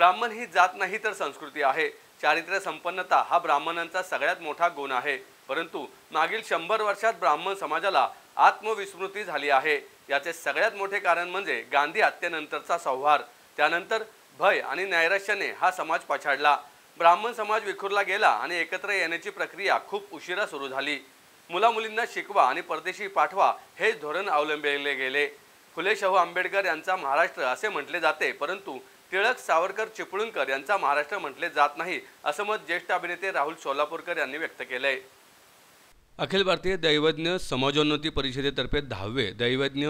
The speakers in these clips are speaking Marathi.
ब्राह्मण ही जात नाही तर संस्कृती आहे। चारित्र्य संपन्नता हा ब्राह्मणांचा सगळ्यात मोठा गुण आहे। परंतु मागील 100 वर्षात ब्राह्मण समाजाला आत्मविस्मृती झाली आहे। याचे सगळ्यात मोठे कारण म्हणजे गांधी हत्येनंतरचा संहार। त्यानंतर भय आणि नैराश्याने हा समाज पछाडला। ब्राह्मण समाज विखुरला गेला आणि एकत्र येण्याची प्रक्रिया खूप उशिरा सुरू झाली। मुलामुलींना शिकवा आणि परदेशी पाठवा हे धोरण अवलंबले गेले। फुले शाहू आंबेडकर यांचा महाराष्ट्र असे म्हटले जाते, परंतु टिळक सावरकर चिपळूणकर यांचा महाराष्ट्र म्हटले जात नाही, असं मत ज्येष्ठ अभिनेते राहुल सोलापूरकर यांनी व्यक्त केले। अखिल भारतीय दैवज्ञ समाजोन्नती परिषदेतर्फे 10वे दैवज्ञ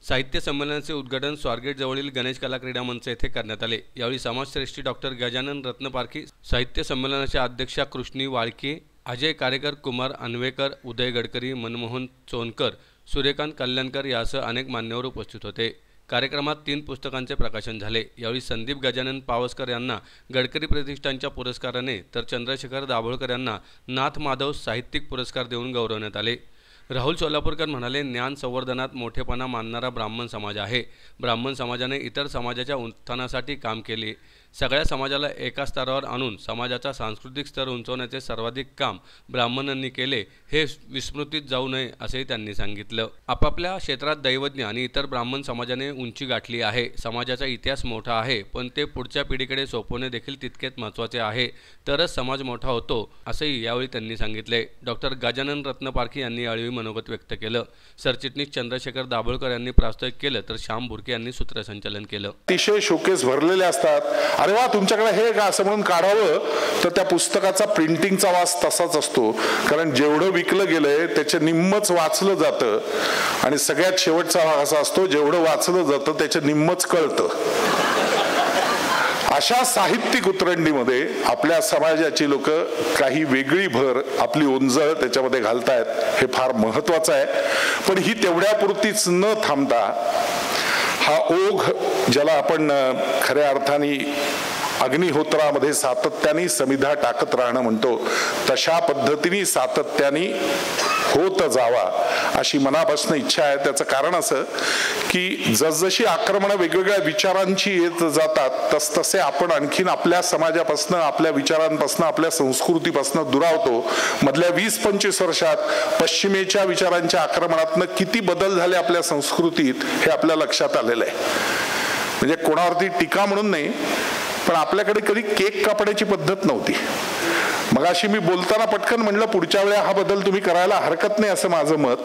साहित्य संमेलनाचे उद्घाटन स्वारगेट जवळील गणेश कला क्रीडा मंच येथे करण्यात आले। यावेळी समाजश्रेष्ठी डॉक्टर गजानन रत्नपारखी, साहित्य संमेलनाच्या अध्यक्षा कृष्णी वाळके, अजय कारेकर, कुमार अन्वेकर, उदय गडकरी, मनमोहन चोनकर, सूर्यकांत कल्याणकर यासह अनेक मान्यवर उपस्थित होते। कार्यक्रमात 3 पुस्तकांचे प्रकाशन झाले। यावेळी संदीप गजानन पावसकर यांना गडकरी प्रतिष्ठानच्या पुरस्काराने तर चंद्रशेखर दाभोळकर यांना नाथ माधव साहित्यिक पुरस्कार देऊन गौरवण्यात आले। राहुल सोलापूरकर म्हणाले, ज्ञान संवर्धनात मोठेपणा मानणारा ब्राह्मण समाज आहे। ब्राह्मण समाजाने इतर समाजाच्या उत्थानासाठी काम केले। सगळ्या समाजाला एका स्तरावर आणून समाजाचा सांस्कृतिक स्तर उंचवण्याचे सर्वाधिक काम ब्राह्मणांनी केले, हे विस्मृतीत जाऊ नये असेही त्यांनी सांगितलं। आपापल्या क्षेत्रात दैवज्ञ आणि इतर ब्राह्मण समाजाने उंची गाठली आहे। समाजाचा इतिहास मोठा आहे, पण ते पुढच्या पिढीकडे सोपवणे देखील तितकेच महत्त्वाचे आहे, तरच समाज मोठा होतो असेही यावेळी त्यांनी सांगितले। डॉक्टर गजानन रत्नपारखी यांनी यावेळी मनोगत व्यक्त केलं। सरचिटणीस चंद्रशेखर दाभोळकर यांनी प्रास्ताविक केलं, तर श्याम भुरके यांनी सूत्रसंचालन केलं। अतिशय शोकेस भरलेले असतात। अरे वा, तुमच्याकडे हे का असं म्हणून काढावं तर त्या पुस्तकाचा प्रिंटिंगचा वास तसाच असतो, कारण जेवढं विकलं गेलंय त्याचे निम्मच वाचलं जातं आणि सगळ्यात शेवटचा भाग असा असतो जेवढं वाचलं जातं त्याचे निम्मच कळतं। अशा साहित्यिक उतरंडीमध्ये आपल्या समाजाची लोक काही वेगळी भर, आपली ओंजळ त्याच्यामध्ये घालतायत, हे फार महत्वाचं आहे। पण ही तेवढ्यापुरतीच न थांबता हा ओघ, ज्याला आपण खऱ्या अर्थाने अग्निहोत्रामध्ये सातत्याने समिधा टाकत राहणं म्हणतो, तशा पद्धतीने सातत्याने होत जावा अशी मनापासून इच्छा आहे। त्याचं कारण असं की जसजशी आक्रमणं वेगवेगळ्या विचारांची येत जातात तसतसे आपण आणखीन आपल्या समाजापासून, आपल्या विचारांपासून, आपल्या संस्कृतीपासून दुरावतो। मधल्या 20-25 वर्षात पश्चिमेच्या विचारांच्या आक्रमणातनं किती बदल झाले आपल्या संस्कृतीत हे आपल्या लक्षात आलेलं आहे। म्हणजे कोणावरती टीका म्हणून नाही, पण आपल्याकडे कधी केक कापण्याची पद्धत नव्हती। मगाशी मी बोलताना पटकन म्हणलं पुढच्या वेळेला हा बदल तुम्ही करायला हरकत नाही असं माझं मत।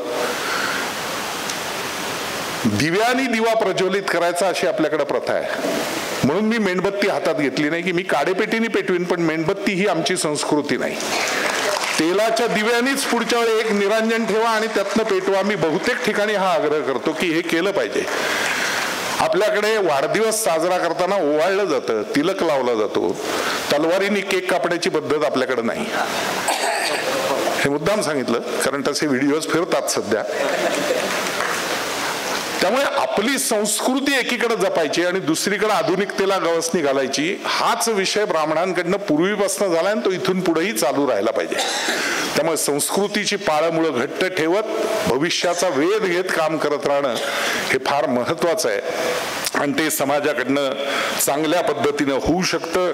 दिव्यानी दिवा प्रज्वलित करायचा अशी आपल्याकडे प्रथा आहे, म्हणून मी मेणबत्ती हातात घेतली नाही की मी काडेपेटीने पेटवीन, पण मेणबत्ती ही आमची संस्कृती नाही। तेलाच्या दिव्यानीच पुढच्या वेळी एक निरांजन ठेवा आणि त्यातनं पेटवा। मी बहुतेक ठिकाणी हा आग्रह करतो की हे केलं पाहिजे। आपल्याकडे वाढदिवस साजरा करताना ओवाळलं जातं, तिलक लावला जातो, तलवारीने केक कापण्याची पद्धत आपल्याकडे नाही। हे मुद्दाम सांगितलं कारण तसे व्हिडिओज फिरतात सध्या। त्यामुळे आपली संस्कृती एकीकडे जपायची आणि दुसरीकडे आधुनिकतेला गवसणी घालायची, हाच विषय ब्राह्मणांकडनं पूर्वीपासून झाला आणि तो इथून पुढेही चालू राहायला पाहिजे। त्यामुळे संस्कृतीची पाळंमुळं घट्ट ठेवत भविष्याचा वेध घेत काम करत राहणं हे फार महत्वाचं आहे आणि ते समाजाकडनं चांगल्या पद्धतीनं होऊ शकतं।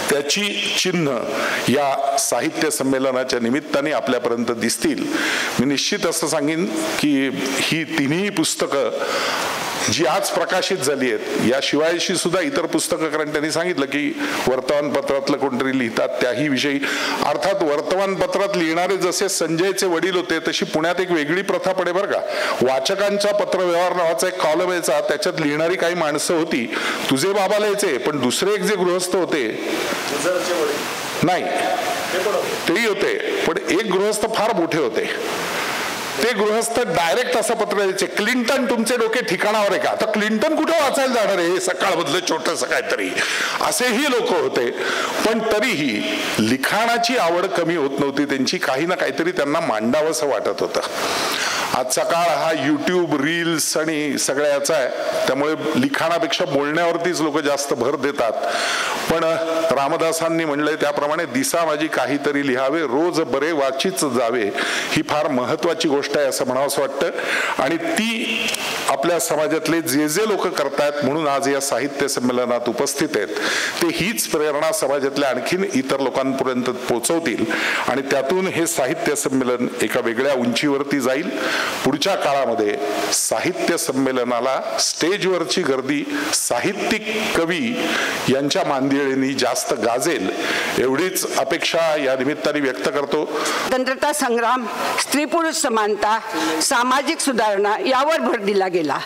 त्याची चिन्ह या साहित्य संमेलनाच्या निमित्ताने आपल्यापर्यंत दिसतील। मी निश्चित असं सांगेन की ही तिन्ही पुस्तकं जी आज प्रकाशित झाली आहेत, याशिवायची सुद्धा इतर पुस्तकं, कारण त्यांनी सांगितलं की वर्तमानपत्रातलं कोणतरी लिहितात त्याही विषयी, अर्थात वर्तमानपत्रात लिहिणारे जसे संजयचे वडील होते तशी पुण्यात एक वेगळी प्रथा पडे बरं का। वाचकांचा पत्रव्यवहार नावाचा एक कॉलम यायचा, त्याच्यात लिहिणारी काही माणसं होती, तुझे बाबा लिहायचे, पण दुसरे एक जे गृहस्थ होते नाही तेही होते, पण एक गृहस्थ फार मोठे होते, ते गृहस्थ डायरेक्ट असं पत्र द्यायचे, क्लिंटन तुमचे डोके ठिकाणावर आहे का? आता क्लिंटन कुठे वाचायला जाणार आहे, सकाळ बदल छोटस काहीतरी, असेही लोक होते। पण तरीही लिखाणाची आवड कमी होत नव्हती त्यांची, काही ना काहीतरी त्यांना मांडावंसं वाटत होतं। आजचा काळ हा यूट्यूब, रील्स आणि सगळ्या याचा आहे, त्यामुळे लिखाणापेक्षा बोलण्यावरतीच लोक जास्त भर देतात. पण रामदासांनी म्हणलंय त्याप्रमाणे दिसा माझी काहीतरी लिहावे, रोज बरे वाचीच जावे, ही फार महत्वाची गोष्ट आहे असं म्हणावंसं वाटतं. आणि ती आपल्या समाजातले जे जे लोक करतायत म्हणून आज या साहित्य संमेलनात उपस्थित आहेत, ते हीच प्रेरणा समाजातल्या आणखीन इतर लोकांपर्यंत पोहोचवतील आणि त्यातून हे साहित्य संमेलन एका वेगळ्या उंचीवरती जाईल. पुढच्या काळामध्ये साहित्य संमेलनाला स्टेजवरची गर्दी साहित्यिक कवी यांच्या मांदिळींनी जास्त गाजेल, एवढीच अपेक्षा या निमित्ताने व्यक्त करतो. स्वतंत्रता संग्राम, स्त्री पुरुष समानता, सामाजिक सुधारणा यावर भर दिला गेला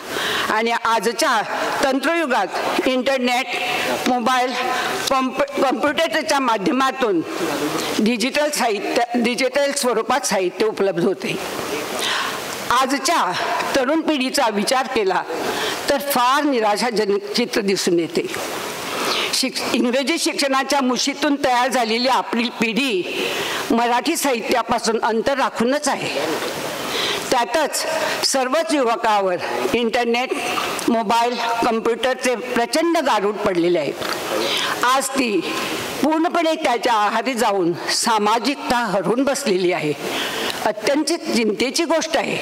आणि आजच्या तंत्रयुगात इंटरनेट, मोबाईल, कॉम्प्युटरच्या माध्यमातून डिजिटल स्वरूपात साहित्य उपलब्ध होते. आजच्या तरुण पिढीचा विचार केला तर फार निराशाजनक चित्र दिसून येते. इंग्रजी शिक्षणाच्या मुशीतून तयार झालेली आपली पिढी मराठी साहित्यापासून अंतर राखूनच आहे. त्यातच सर्वच युवकावर इंटरनेट, मोबाईल, कम्प्युटरचे प्रचंड गारूड पडलेले आहे. आज ती पूर्णपणे त्याच्या आहारी जाऊन सामाजिकता हरवून बसलेली आहे. अत्यंत चिंतेची गोष्ट आहे.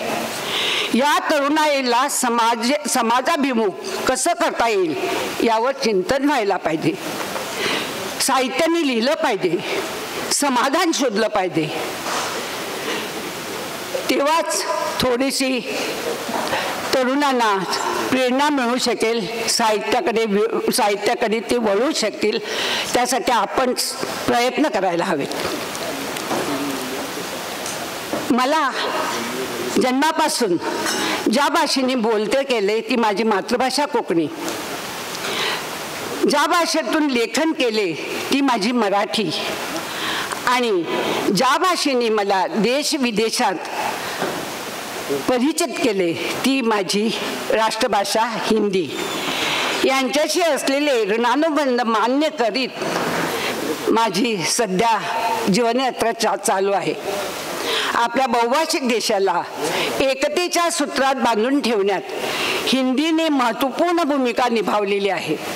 या तरुणाईला समाजाभिमुख कसं करता येईल यावर चिंतन व्हायला पाहिजे. साहित्याने लिहिलं पाहिजे, समाधान शोधलं पाहिजे. तेव्हाच थोडीशी तरुणांना प्रेरणा मिळू शकेल, साहित्याकडे ते वळू शकतील. त्यासाठी आपण प्रयत्न करायला हवेत. मला जन्मापासून ज्या भाषेने बोलते केले ती माझी मातृभाषा कोकणी. ज्या भाषेतून लेखन केले ती माझी मराठी. आणि ज्या भाषेने मला देश विदेशात परिचित केले ती माझी राष्ट्रभाषा हिंदी. यांच्याशी असलेले ऋणानुबंध मान्य करीत माझी सध्या जीवनयात्रा चालू आहे. आपल्या बहुभाषिक देशाला एकतेच्या सूत्रात बांधून ठेवण्यात हिंदीने महत्त्वपूर्ण भूमिका निभावलेली आहे.